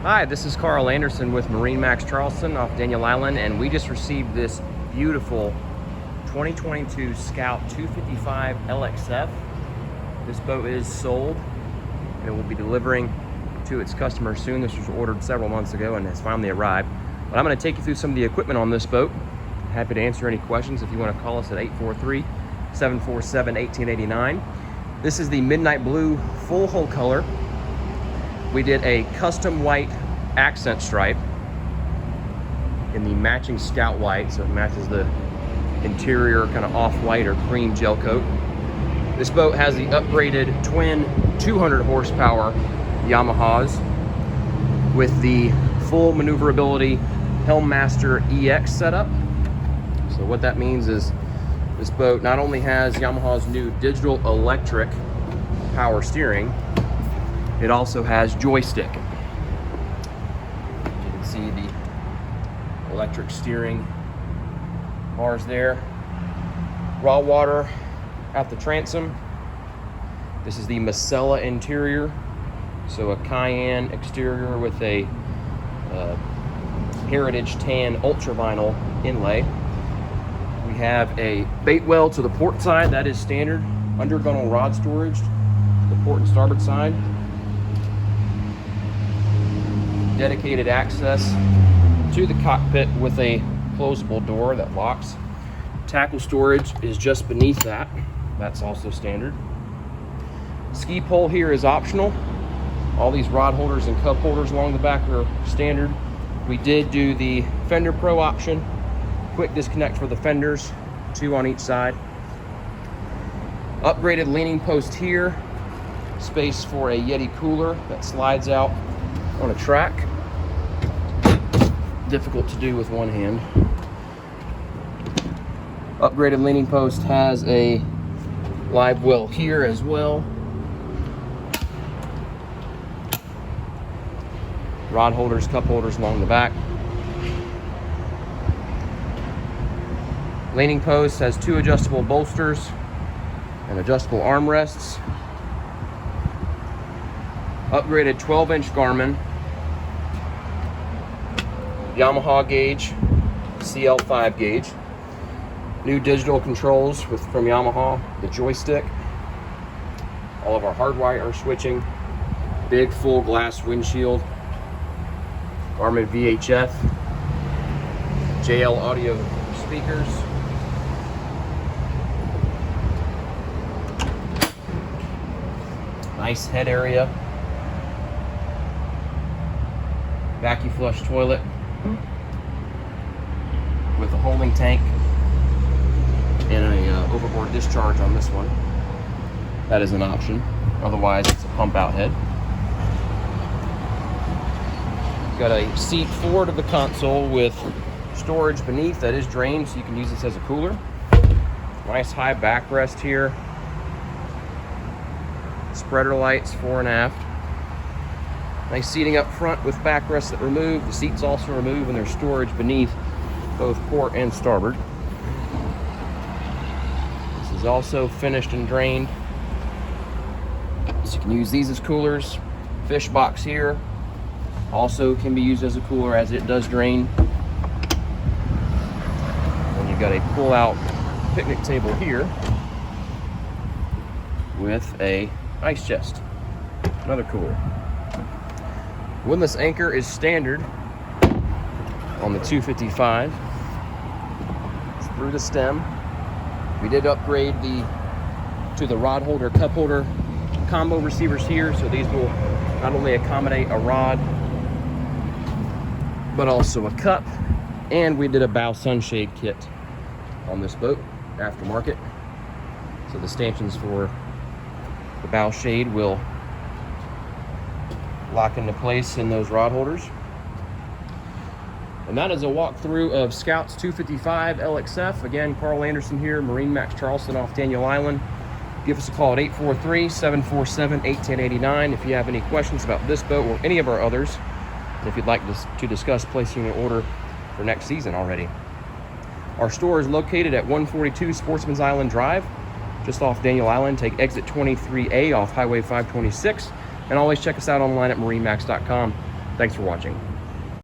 Hi, this is Carl Anderson with MarineMax Charleston off Daniel Island, and we just received this beautiful 2022 Scout 255 LXF. This boat is sold and it will be delivering to its customer soon. This was ordered several months ago and has finally arrived. But I'm going to take you through some of the equipment on this boat. Happy to answer any questions if you want to call us at 843-747-1889. This is the midnight blue full hull color. We did a custom white accent stripe in the matching Scout white, so it matches the interior kind of off-white or cream gel coat. This boat has the upgraded twin 200 horsepower Yamahas with the full maneuverability Helmmaster EX setup. So what that means is this boat not only has Yamaha's new digital electric power steering, it also has joystick. You can see the electric steering bars there. Raw water at the transom. This is the Macella interior, so a cayenne exterior with a heritage tan ultra vinyl inlay. We have a bait well to the port side, that is standard. Under gunnel rod storage, the port and starboard side. Dedicated access to the cockpit with a closable door that locks. Tackle storage is just beneath that. That's also standard. Ski pole here is optional. All these rod holders and cup holders along the back are standard. We did do the Fender Pro option. Quick disconnect for the fenders, 2 on each side. Upgraded leaning post here. Space for a Yeti cooler that slides out on a track. Difficult to do with one hand. Upgraded leaning post has a live well here as well. Rod holders, cup holders along the back. Leaning post has 2 adjustable bolsters and adjustable armrests. Upgraded 12-inch Garmin, Yamaha gauge, CL5 gauge. New digital controls from Yamaha, the joystick. All of our hardwire switching. Big full glass windshield. Garmin VHF. JL audio speakers. Nice head area. Vacuum flush toilet with a holding tank and a overboard discharge on this one. That is an option. Otherwise, it's a pump out head. Got a seat forward of the console with storage beneath that is drained, so you can use this as a cooler. Nice high backrest here. Spreader lights fore and aft. Nice seating up front with backrests that remove. The seats also remove, and there's storage beneath both port and starboard. This is also finished and drained, so you can use these as coolers. Fish box here also can be used as a cooler as it does drain. And you've got a pull-out picnic table here with a ice chest, another cooler. Windlass anchor is standard on the 255. It's through the stem. We did upgrade to the rod holder, cup holder combo receivers here, so these will not only accommodate a rod, but also a cup. And we did a bow sunshade kit on this boat, aftermarket. So the stanchions for the bow shade will lock into place in those rod holders. And that is a walkthrough of Scout's 255 LXF. Again, Carl Anderson here, MarineMax Charleston off Daniel Island. Give us a call at 843-747-1889 if you have any questions about this boat or any of our others. And if you'd like to discuss placing an order for next season already. Our store is located at 142 Sportsman's Island Drive, just off Daniel Island. Take exit 23A off Highway 526. And always check us out online at marinemax.com. Thanks for watching.